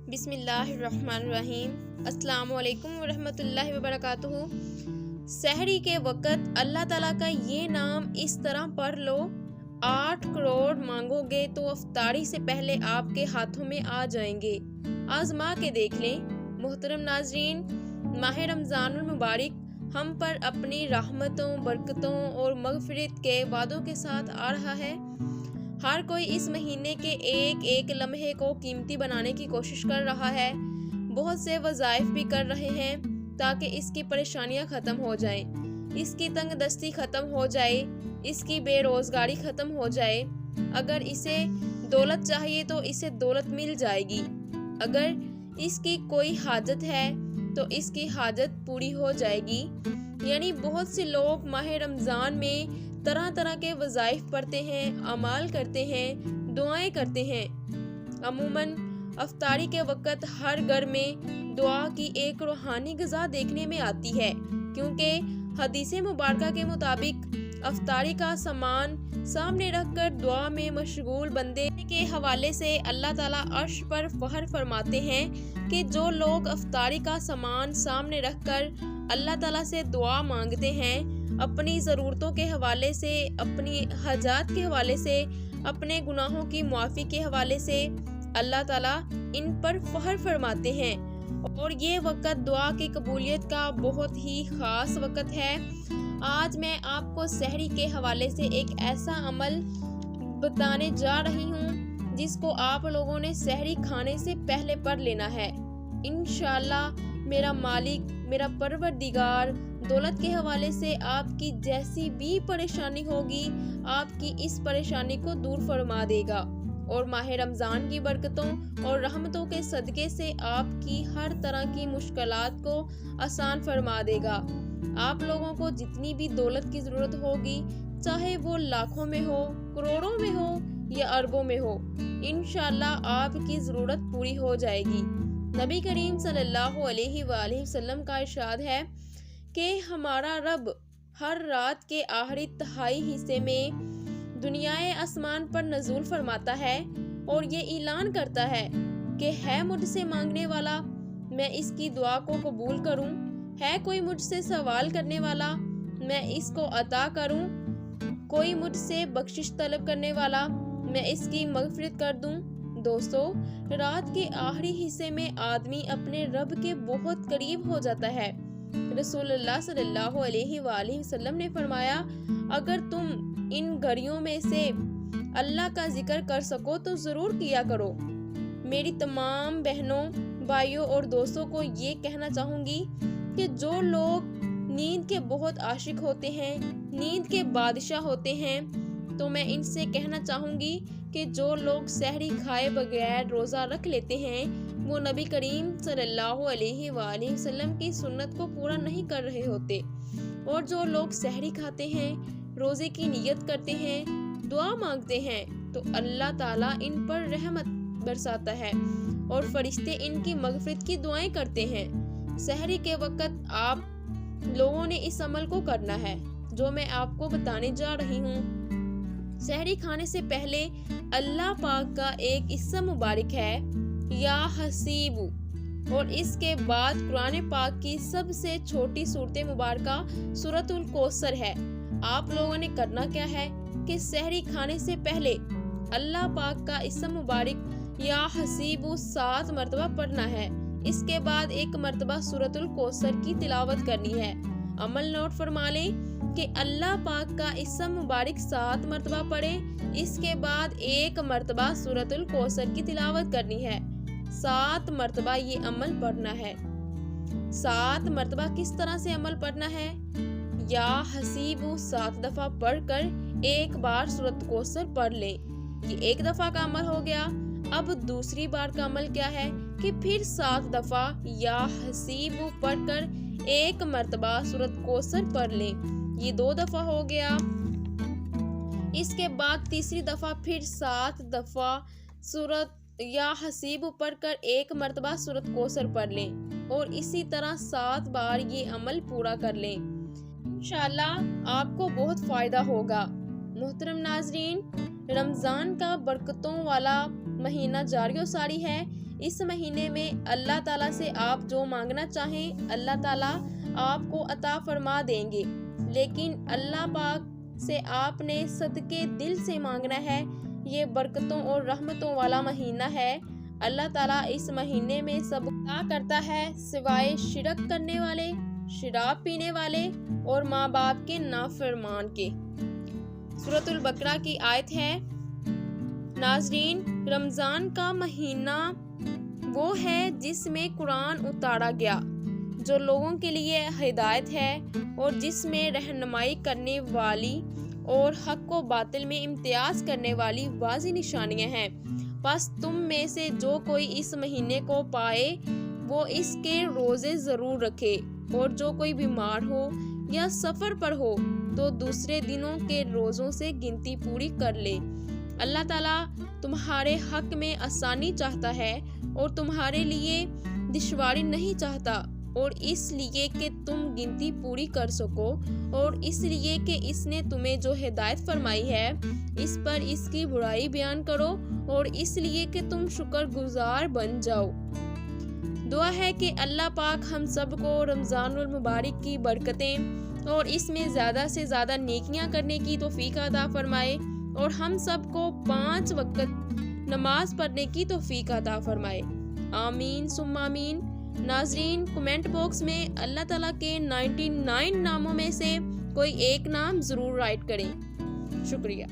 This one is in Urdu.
بسم اللہ الرحمن الرحیم۔ السلام علیکم ورحمۃ اللہ وبرکاتہ۔ سحری کے وقت اللہ تعالیٰ کا یہ نام اس طرح پڑھ لو، 8 کروڑ مانگو گے تو افطاری سے پہلے آپ کے ہاتھوں میں آ جائیں گے۔ آزما کے دیکھ لیں۔ محترم ناظرین، ماہ رمضان المبارک ہم پر اپنی رحمتوں، برکتوں اور مغفرت کے وعدوں کے ساتھ آ رہا ہے۔ ہر کوئی اس مہینے کے ایک ایک لمحے کو قیمتی بنانے کی کوشش کر رہا ہے۔ بہت سے وظائف بھی کر رہے ہیں تاکہ اس کی پریشانیاں ختم ہو جائیں، اس کی تنگ دستی ختم ہو جائے، اس کی بے روزگاری ختم ہو جائے۔ اگر اسے دولت چاہیے تو اسے دولت مل جائے گی۔ اگر اس کی کوئی حاجت ہے تو اس کی حاجت پوری ہو جائے گی۔ یعنی بہت سے لوگ ماہ رمضان میں طرح طرح کے وظائف پڑھتے ہیں، اعمال کرتے ہیں، دعائیں کرتے ہیں۔ عموماً افطاری کے وقت ہر گھر میں دعا کی ایک روحانی غذا دیکھنے میں آتی ہے، کیونکہ حدیث مبارکہ کے مطابق افطاری کا سامان سامنے رکھ کر دعا میں مشغول بندے کے حوالے سے اللہ تعالیٰ عرش پر فخر فرماتے ہیں کہ جو لوگ افطاری کا سامان سامنے رکھ کر اللہ تعالیٰ سے دعا مانگتے ہیں، اپنی ضرورتوں کے حوالے سے، اپنی حاجات کے حوالے سے، اپنے گناہوں کی معافی کے حوالے سے، اللہ تعالیٰ ان پر فخر فرماتے ہیں۔ اور یہ وقت دعا کی قبولیت کا بہت ہی خاص وقت ہے۔ آج میں آپ کو سحری کے حوالے سے ایک ایسا عمل بتانے جا رہی ہوں جس کو آپ لوگوں نے سحری کھانے سے پہلے پڑھ لینا ہے۔ انشاءاللہ میرا مالک، میرا پروردگار دولت کے حوالے سے آپ کی جیسی بھی پریشانی ہوگی، آپ کی اس پریشانی کو دور فرما دے گا، اور ماہ رمضان کی برکتوں اور رحمتوں کے صدقے سے آپ کی ہر طرح کی مشکلات کو آسان فرما دے گا۔ آپ لوگوں کو جتنی بھی دولت کی ضرورت ہوگی، چاہے وہ لاکھوں میں ہو، کروڑوں میں ہو یا اربوں میں ہو، انشاءاللہ آپ کی ضرورت پوری ہو جائے گی۔ نبی کریم صلی اللہ علیہ وآلہ وسلم کا ارشاد ہے کہ ہمارا رب ہر رات کے آخری تہائی حصے میں دنیائے آسمان پر نزول فرماتا ہے اور یہ اعلان کرتا ہے کہ ہے مجھ سے مانگنے والا، میں اس کی دعا کو قبول کروں، ہے کوئی مجھ سے سوال کرنے والا، میں اس کو عطا کروں، کوئی مجھ سے بخشش طلب کرنے والا، میں اس کی مغفرت کر دوں۔ دوستو، رات کے آخری حصے میں آدمی اپنے رب کے بہت قریب ہو جاتا ہے۔ رسول اللہ صلی اللہ علیہ وآلہ وسلم نے فرمایا، اگر تم ان گھڑیوں میں سے اللہ کا ذکر کر سکو تو ضرور کیا کرو۔ میری تمام بہنوں، بھائیوں اور دوستوں کو یہ کہنا چاہوں گی کہ جو لوگ نیند کے بہت عاشق ہوتے ہیں، نیند کے بادشاہ ہوتے ہیں، تو میں ان سے کہنا چاہوں گی کہ جو لوگ سحری کھائے بغیر روزہ رکھ لیتے ہیں، وہ نبی کریم صلی اللہ علیہ وآلہ وسلم کی سنت کو پورا نہیں کر رہے ہوتے۔ اور جو لوگ سحری کھاتے ہیں، روزے کی نیت کرتے ہیں، دعا مانگتے ہیں، تو اللہ تعالیٰ ان پر رحمت برساتا ہے اور فرشتے ان کی مغفرت کی دعائیں کرتے ہیں۔ سحری کے وقت آپ لوگوں نے اس عمل کو کرنا ہے جو میں آپ کو بتانے جا رہی ہوں۔ سحری کھانے سے پہلے اللہ پاک کا ایک اسم مبارک ہے، یا حسیب، اور اس کے بعد قرآن پاک کی سب سے چھوٹی سورت مبارکہ سورۃ الکوثر ہے۔ آپ لوگوں نے کرنا کیا ہے کہ سحری کھانے سے پہلے اللہ پاک کا اسم مبارک یا حسیب 7 مرتبہ پڑھنا ہے۔ اس کے بعد 1 مرتبہ سورۃ الکوثر کی تلاوت کرنی ہے۔ عمل نوٹ فرما لیں کہ اللہ پاک کا اسم مبارک 7 مرتبہ پڑھیں، اس کے بعد 1 مرتبہ سورۃ الکوثر کی تلاوت کرنی ہے۔ 7 مرتبہ یہ عمل پڑھنا ہے۔ 7 مرتبہ کس طرح سے عمل پڑھنا ہے؟ یا حسیب 7 دفعہ پڑھ کر 1 بار سورۃ الکوثر پڑھ لیں۔ یہ 1 دفعہ کا عمل ہو گیا۔ اب دوسری بار کا عمل کیا ہے کہ پھر 7 دفعہ یا حسیب پڑھ کر 1 مرتبہ سورۃ الکوثر پڑھ لیں۔ یہ 2 دفعہ ہو گیا۔ اس کے بعد تیسری دفعہ پھر 7 دفعہ سورۃ یا حسیب پڑھ کر 1 مرتبہ سورۃ الکوثر پڑھ لیں، اور اسی طرح 7 بار یہ عمل پورا کر لیں۔ انشاءاللہ آپ کو بہت فائدہ ہوگا۔ محترم ناظرین، رمضان کا برکتوں والا مہینہ جاری و ساری ہے۔ اس مہینے میں اللہ تعالیٰ سے آپ جو مانگنا چاہیں اللہ تعالیٰ آپ کو عطا فرما دیں گے، لیکن اللہ پاک سے آپ نے صدقے دل سے مانگنا ہے۔ یہ برکتوں اور رحمتوں والا مہینہ ہے۔ اللہ تعالیٰ اس مہینے میں سب عطا کرتا ہے سوائے شرک کرنے والے، شراب پینے والے اور ماں باپ کے نافرمان کے۔ سورۃ البقرہ کی آیت ہے: ناظرین، رمضان کا مہینہ وہ ہے جس میں قرآن اتارا گیا، جو لوگوں کے لیے ہدایت ہے اور جس میں رہنمائی کرنے والی اور حق و باطل میں امتیاز کرنے والی واضح نشانیاں ہیں۔ بس تم میں سے جو کوئی اس مہینے کو پائے وہ اس کے روزے ضرور رکھے، اور جو کوئی بیمار ہو یا سفر پر ہو تو دوسرے دنوں کے روزوں سے گنتی پوری کر لے۔ اللہ تعالیٰ تمہارے حق میں آسانی چاہتا ہے اور تمہارے لیے دشواری نہیں چاہتا، اور اس لیے کہ تم گنتی پوری کر سکو، اور اس لیے کہ اس نے تمہیں جو ہدایت فرمائی ہے اس پر اس کی برائی بیان کرو، اور اس لیے کہ تم شکر گزار بن جاؤ۔ دعا ہے کہ اللہ پاک ہم سب کو رمضان المبارک کی برکتیں اور اس میں زیادہ سے زیادہ نیکیاں کرنے کی توفیق عطا فرمائے، اور ہم سب کو 5 وقت نماز پڑھنے کی توفیق عطا فرمائے۔ آمین ثم آمین۔ ناظرین، کمنٹ باکس میں اللہ تعالیٰ کے 99 ناموں میں سے کوئی ایک نام ضرور رائٹ کریں۔ شکریہ۔